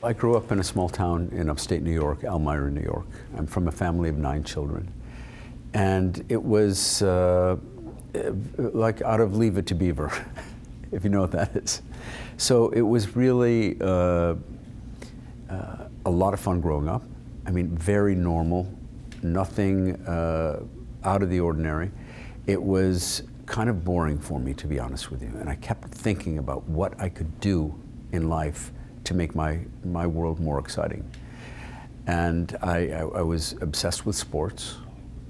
I grew up in a small town in upstate New York, Elmira, New York. I'm from a family of 9 children. And it was like out of Leave It to Beaver, if you know what that is. So it was really a lot of fun growing up. I mean, very normal, nothing out of the ordinary. It was kind of boring for me, to be honest with you. And I kept thinking about what I could do in life to make my world more exciting. And I was obsessed with sports,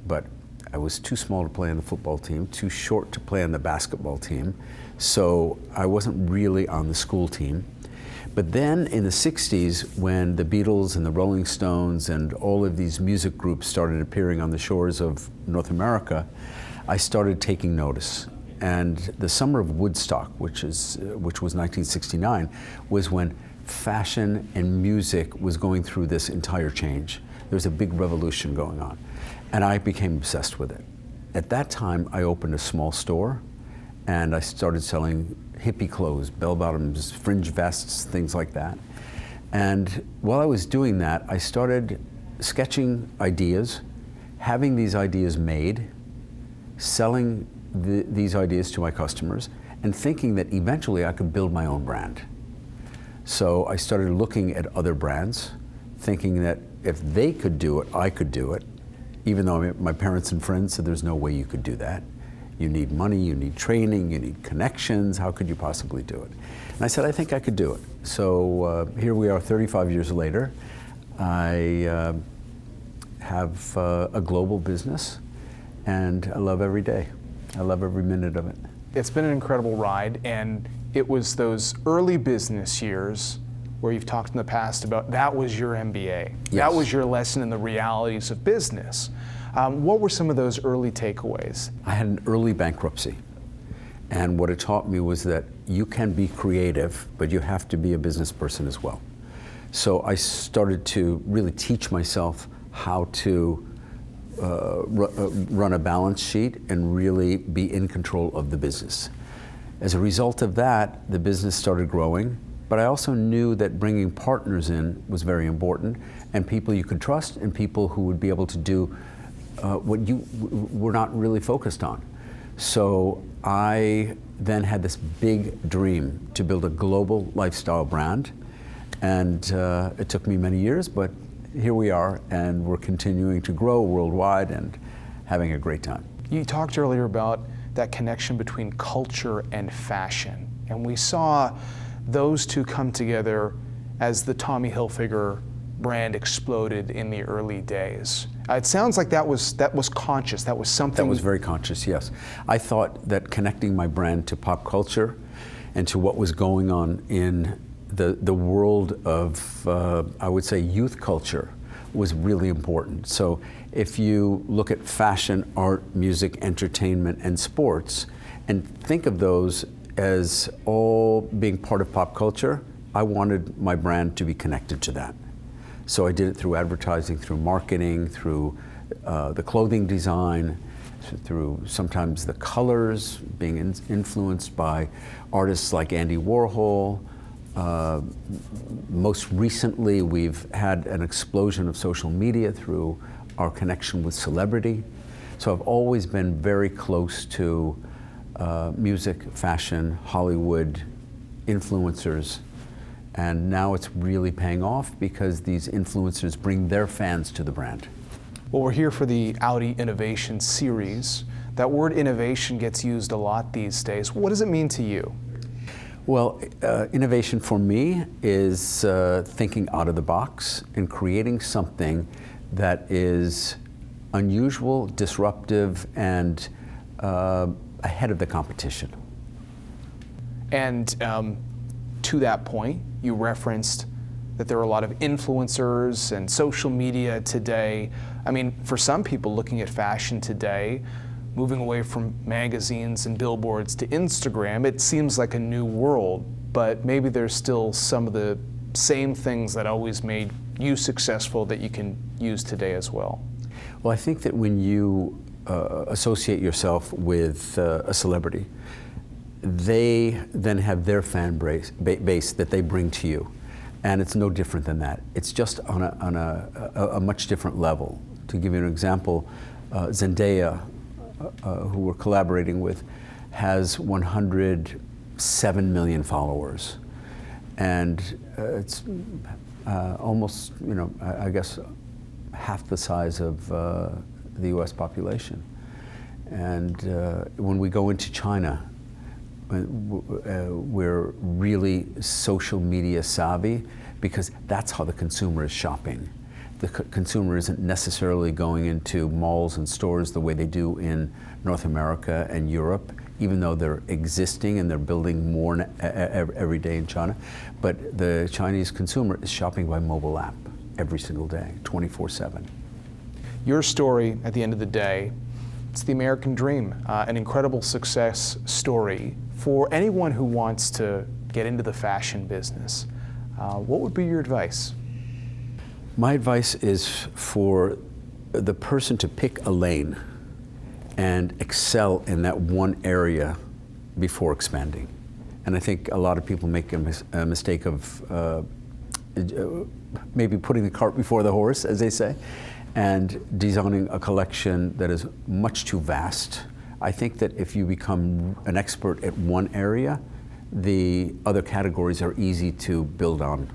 but I was too small to play on the football team, too short to play on the basketball team, so I wasn't really on the school team. But then in the 60s, when the Beatles and the Rolling Stones and all of these music groups started appearing on the shores of North America, I started taking notice. And the summer of Woodstock, which was 1969, was when fashion and music was going through this entire change. There was a big revolution going on. And I became obsessed with it. At that time, I opened a small store and I started selling hippie clothes, bell-bottoms, fringe vests, things like that. And while I was doing that, I started sketching ideas, having these ideas made, selling these ideas to my customers, and thinking that eventually I could build my own brand. So I started looking at other brands, thinking that if they could do it, I could do it, even though my parents and friends said there's no way you could do that. You need money, you need training, you need connections, how could you possibly do it? And I said, I think I could do it. So here we are 35 years later. I have a global business and I love every day. I love every minute of it. It's been an incredible ride, and it was those early business years where you've talked in the past about that was your MBA. Yes. That was your lesson in the realities of business. What were some of those early takeaways? I had an early bankruptcy, and what it taught me was that you can be creative, but you have to be a business person as well. So I started to really teach myself how to run a balance sheet and really be in control of the business. As a result of that, the business started growing, but I also knew that bringing partners in was very important, and people you could trust and people who would be able to do what you were not really focused on. So I then had this big dream to build a global lifestyle brand, and it took me many years, but here we are, and we're continuing to grow worldwide and having a great time. You talked earlier about that connection between culture and fashion, and we saw those two come together as the Tommy Hilfiger brand exploded in the early days. It sounds like that was conscious. That was something. That was very conscious, yes. I thought that connecting my brand to pop culture and to what was going on in the world of, I would say, youth culture was really important. So if you look at fashion, art, music, entertainment, and sports, and think of those as all being part of pop culture, I wanted my brand to be connected to that. So I did it through advertising, through marketing, through the clothing design, through sometimes the colors, being influenced by artists like Andy Warhol. Most recently, we've had an explosion of social media through our connection with celebrity. So I've always been very close to music, fashion, Hollywood, influencers. And now it's really paying off because these influencers bring their fans to the brand. Well, we're here for the Audi Innovation Series. That word innovation gets used a lot these days. What does it mean to you? Well, innovation for me is thinking out of the box and creating something that is unusual, disruptive, and ahead of the competition. And to that point, you referenced that there are a lot of influencers and social media today. I mean, for some people looking at fashion today, moving away from magazines and billboards to Instagram, it seems like a new world, but maybe there's still some of the same things that always made you successful that you can use today as well. Well, I think that when you associate yourself with a celebrity, they then have their fan base that they bring to you. And it's no different than that. It's just on a much different level. To give you an example, Zendaya, who we're collaborating with, has 107 million followers. And it's almost, I guess, half the size of the US population. And when we go into China, we're really social media savvy, because that's how the consumer is shopping. The consumer isn't necessarily going into malls and stores the way they do in North America and Europe, even though they're existing and they're building more every day in China. But the Chinese consumer is shopping by mobile app every single day, 24/7. Your story, at the end of the day, it's the American dream, an incredible success story for anyone who wants to get into the fashion business. What would be your advice? My advice is for the person to pick a lane and excel in that one area before expanding. And I think a lot of people make a mistake of maybe putting the cart before the horse, as they say, and designing a collection that is much too vast. I think that if you become an expert at one area, the other categories are easy to build on.